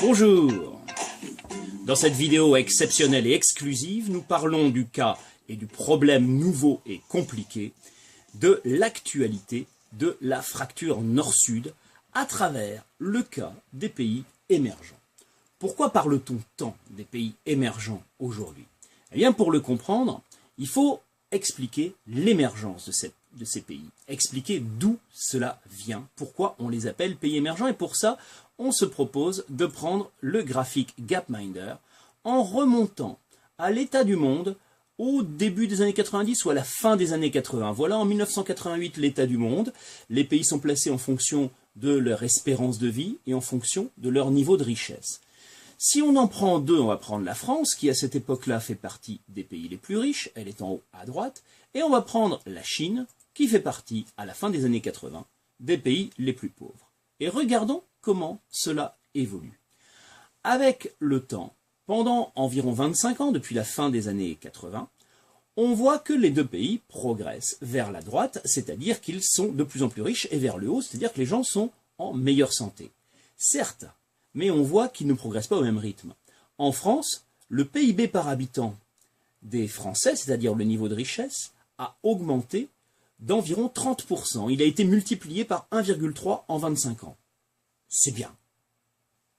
Bonjour. Dans cette vidéo exceptionnelle et exclusive, nous parlons du cas et du problème nouveau et compliqué de l'actualité de la fracture nord-sud à travers le cas des pays émergents. Pourquoi parle-t-on tant des pays émergents aujourd'hui? Eh bien, pour le comprendre, il faut expliquer l'émergence de ces pays, expliquer d'où cela vient, pourquoi on les appelle pays émergents, et pour ça, on se propose de prendre le graphique Gapminder en remontant à l'état du monde au début des années 90 ou à la fin des années 80. Voilà en 1988 l'état du monde. Les pays sont placés en fonction de leur espérance de vie et en fonction de leur niveau de richesse. Si on en prend deux, on va prendre la France, qui à cette époque-là fait partie des pays les plus riches, elle est en haut à droite, et on va prendre la Chine, qui fait partie, à la fin des années 80, des pays les plus pauvres. Et regardons comment cela évolue. Avec le temps, pendant environ 25 ans, depuis la fin des années 80, on voit que les deux pays progressent vers la droite, c'est-à-dire qu'ils sont de plus en plus riches, et vers le haut, c'est-à-dire que les gens sont en meilleure santé. Certes, mais on voit qu'ils ne progressent pas au même rythme. En France, le PIB par habitant des Français, c'est-à-dire le niveau de richesse, a augmenté d'environ 30%. Il a été multiplié par 1,3 en 25 ans. C'est bien.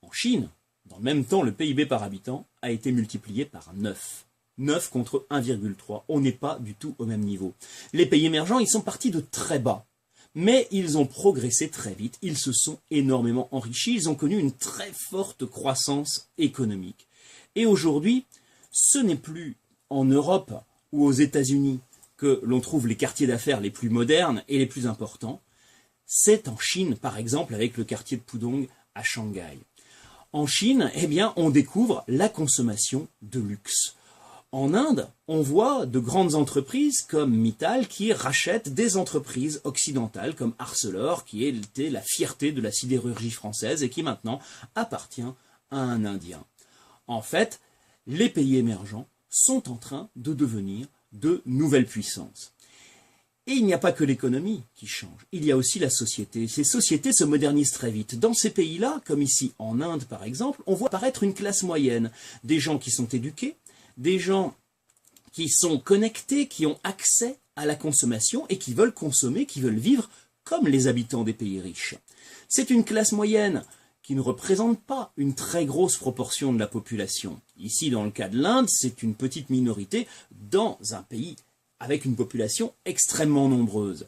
En Chine, dans le même temps, le PIB par habitant a été multiplié par 9. 9 contre 1,3. On n'est pas du tout au même niveau. Les pays émergents, ils sont partis de très bas. Mais ils ont progressé très vite, ils se sont énormément enrichis, ils ont connu une très forte croissance économique. Et aujourd'hui, ce n'est plus en Europe ou aux États-Unis que l'on trouve les quartiers d'affaires les plus modernes et les plus importants. C'est en Chine, par exemple, avec le quartier de Pudong à Shanghai. En Chine, eh bien, on découvre la consommation de luxe. En Inde, on voit de grandes entreprises comme Mittal qui rachètent des entreprises occidentales comme Arcelor, qui était la fierté de la sidérurgie française et qui maintenant appartient à un Indien. En fait, les pays émergents sont en train de devenir de nouvelles puissances. Et il n'y a pas que l'économie qui change, il y a aussi la société. Ces sociétés se modernisent très vite. Dans ces pays-là, comme ici en Inde par exemple, on voit apparaître une classe moyenne, des gens qui sont éduqués, des gens qui sont connectés, qui ont accès à la consommation et qui veulent consommer, qui veulent vivre comme les habitants des pays riches. C'est une classe moyenne qui ne représente pas une très grosse proportion de la population. Ici, dans le cas de l'Inde, c'est une petite minorité dans un pays avec une population extrêmement nombreuse.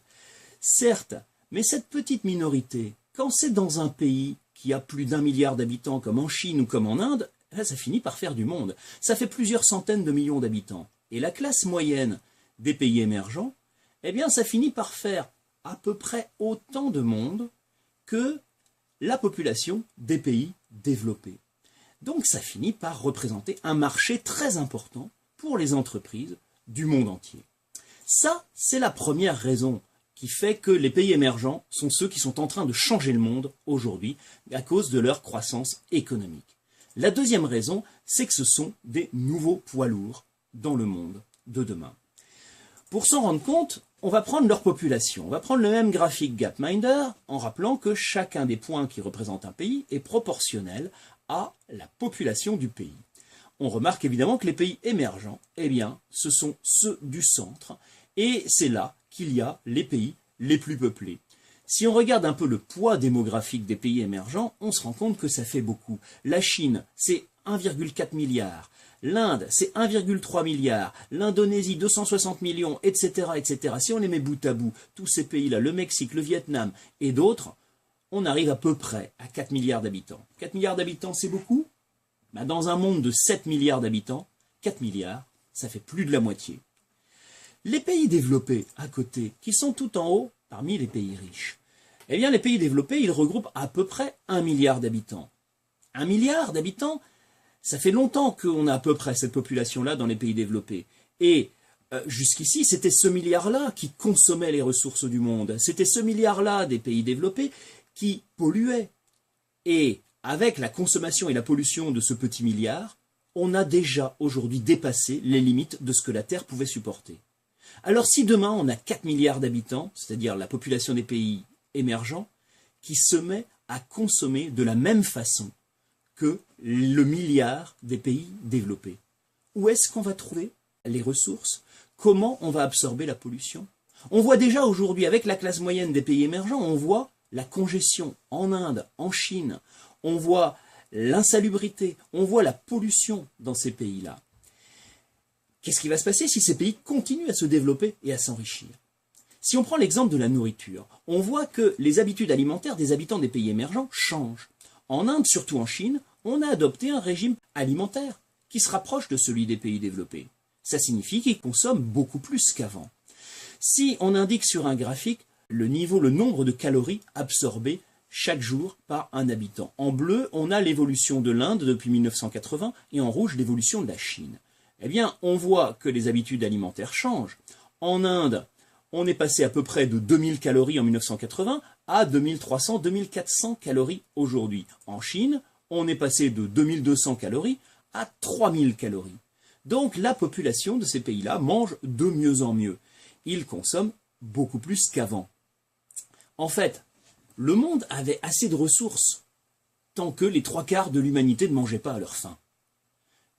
Certes, mais cette petite minorité, quand c'est dans un pays qui a plus d'1 milliard d'habitants comme en Chine ou comme en Inde, là, ça finit par faire du monde. Ça fait plusieurs centaines de millions d'habitants. Et la classe moyenne des pays émergents, eh bien, ça finit par faire à peu près autant de monde que la population des pays développés. Donc, ça finit par représenter un marché très important pour les entreprises du monde entier. Ça, c'est la première raison qui fait que les pays émergents sont ceux qui sont en train de changer le monde aujourd'hui à cause de leur croissance économique. La deuxième raison, c'est que ce sont des nouveaux poids lourds dans le monde de demain. Pour s'en rendre compte, on va prendre leur population. On va prendre le même graphique Gapminder en rappelant que chacun des points qui représentent un pays est proportionnel à la population du pays. On remarque évidemment que les pays émergents, eh bien, ce sont ceux du centre et c'est là qu'il y a les pays les plus peuplés. Si on regarde un peu le poids démographique des pays émergents, on se rend compte que ça fait beaucoup. La Chine, c'est 1,4 milliard. L'Inde, c'est 1,3 milliard. L'Indonésie, 260 millions, etc., etc. Si on les met bout à bout, tous ces pays-là, le Mexique, le Vietnam et d'autres, on arrive à peu près à 4 milliards d'habitants. 4 milliards d'habitants, c'est beaucoup? Ben, dans un monde de 7 milliards d'habitants, 4 milliards, ça fait plus de la moitié. Les pays développés à côté, qui sont tout en haut parmi les pays riches, eh bien les pays développés, ils regroupent à peu près 1 milliard d'habitants. 1 milliard d'habitants, ça fait longtemps qu'on a à peu près cette population-là dans les pays développés. Et jusqu'ici, c'était ce milliard-là qui consommait les ressources du monde. C'était ce milliard-là des pays développés qui polluait. Et avec la consommation et la pollution de ce petit milliard, on a déjà aujourd'hui dépassé les limites de ce que la Terre pouvait supporter. Alors si demain on a 4 milliards d'habitants, c'est-à-dire la population des pays émergents, qui se met à consommer de la même façon que le milliard des pays développés. Où est-ce qu'on va trouver les ressources? Comment on va absorber la pollution? On voit déjà aujourd'hui, avec la classe moyenne des pays émergents, on voit la congestion en Inde, en Chine, on voit l'insalubrité, on voit la pollution dans ces pays-là. Qu'est-ce qui va se passer si ces pays continuent à se développer et à s'enrichir? Si on prend l'exemple de la nourriture, on voit que les habitudes alimentaires des habitants des pays émergents changent. En Inde, surtout en Chine, on a adopté un régime alimentaire qui se rapproche de celui des pays développés. Ça signifie qu'ils consomment beaucoup plus qu'avant. Si on indique sur un graphique le nombre de calories absorbées chaque jour par un habitant. En bleu, on a l'évolution de l'Inde depuis 1980 et en rouge, l'évolution de la Chine. Eh bien, on voit que les habitudes alimentaires changent. En Inde, on est passé à peu près de 2000 calories en 1980 à 2300, 2400 calories aujourd'hui. En Chine, on est passé de 2200 calories à 3000 calories. Donc la population de ces pays-là mange de mieux en mieux. Ils consomment beaucoup plus qu'avant. En fait, le monde avait assez de ressources tant que les 3/4 de l'humanité ne mangeaient pas à leur faim.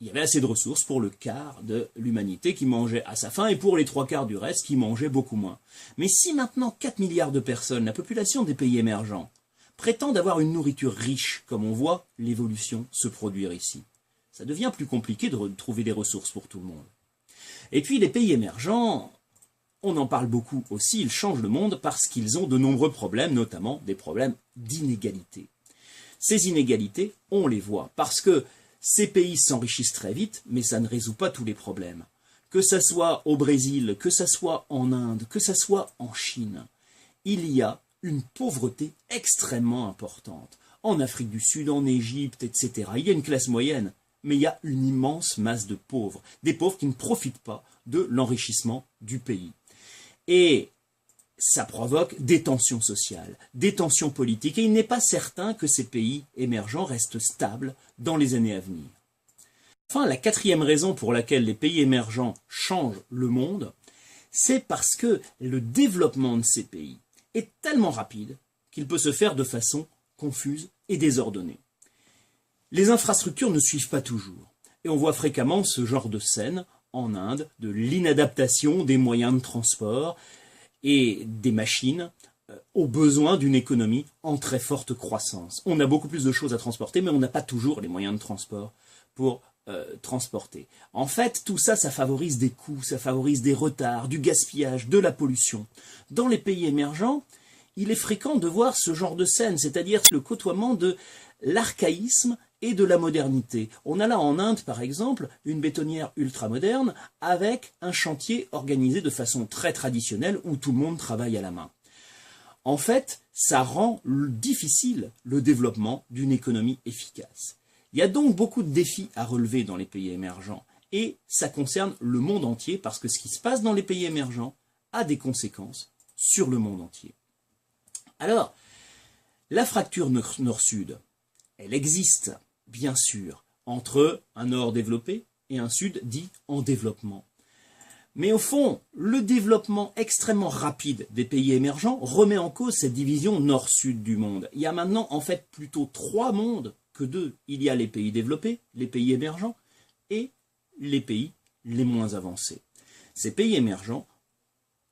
Il y avait assez de ressources pour le quart de l'humanité qui mangeait à sa faim et pour les 3/4 du reste qui mangeaient beaucoup moins. Mais si maintenant 4 milliards de personnes, la population des pays émergents, prétendent avoir une nourriture riche, comme on voit l'évolution se produire ici, ça devient plus compliqué de trouver des ressources pour tout le monde. Et puis les pays émergents, on en parle beaucoup aussi, ils changent le monde parce qu'ils ont de nombreux problèmes, notamment des problèmes d'inégalité. Ces inégalités, on les voit parce que ces pays s'enrichissent très vite, mais ça ne résout pas tous les problèmes. Que ça soit au Brésil, que ça soit en Inde, que ça soit en Chine, il y a une pauvreté extrêmement importante. En Afrique du Sud, en Égypte, etc. Il y a une classe moyenne, mais il y a une immense masse de pauvres. Des pauvres qui ne profitent pas de l'enrichissement du pays. Et ça provoque des tensions sociales, des tensions politiques, et il n'est pas certain que ces pays émergents restent stables dans les années à venir. Enfin, la quatrième raison pour laquelle les pays émergents changent le monde, c'est parce que le développement de ces pays est tellement rapide qu'il peut se faire de façon confuse et désordonnée. Les infrastructures ne suivent pas toujours, et on voit fréquemment ce genre de scène en Inde, de l'inadaptation des moyens de transport et des machines aux besoins d'une économie en très forte croissance. On a beaucoup plus de choses à transporter, mais on n'a pas toujours les moyens de transport pour transporter. En fait, tout ça, ça favorise des coûts, ça favorise des retards, du gaspillage, de la pollution. Dans les pays émergents, il est fréquent de voir ce genre de scène, c'est-à-dire le côtoiement de l'archaïsme et de la modernité. On a là en Inde, par exemple, une bétonnière ultramoderne avec un chantier organisé de façon très traditionnelle où tout le monde travaille à la main. En fait, ça rend difficile le développement d'une économie efficace. Il y a donc beaucoup de défis à relever dans les pays émergents et ça concerne le monde entier parce que ce qui se passe dans les pays émergents a des conséquences sur le monde entier. Alors, la fracture nord-sud, elle existe, bien sûr, entre un nord développé et un sud dit en développement. Mais au fond, le développement extrêmement rapide des pays émergents remet en cause cette division nord-sud du monde. Il y a maintenant en fait plutôt 3 mondes que 2. Il y a les pays développés, les pays émergents et les pays les moins avancés. Ces pays émergents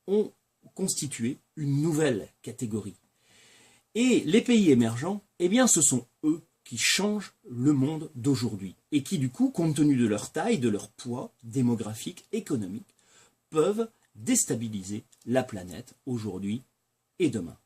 ont constitué une nouvelle catégorie. Et les pays émergents, eh bien, ce sont eux qui changent le monde d'aujourd'hui et qui, du coup, compte tenu de leur taille, de leur poids démographique, économique, peuvent déstabiliser la planète aujourd'hui et demain.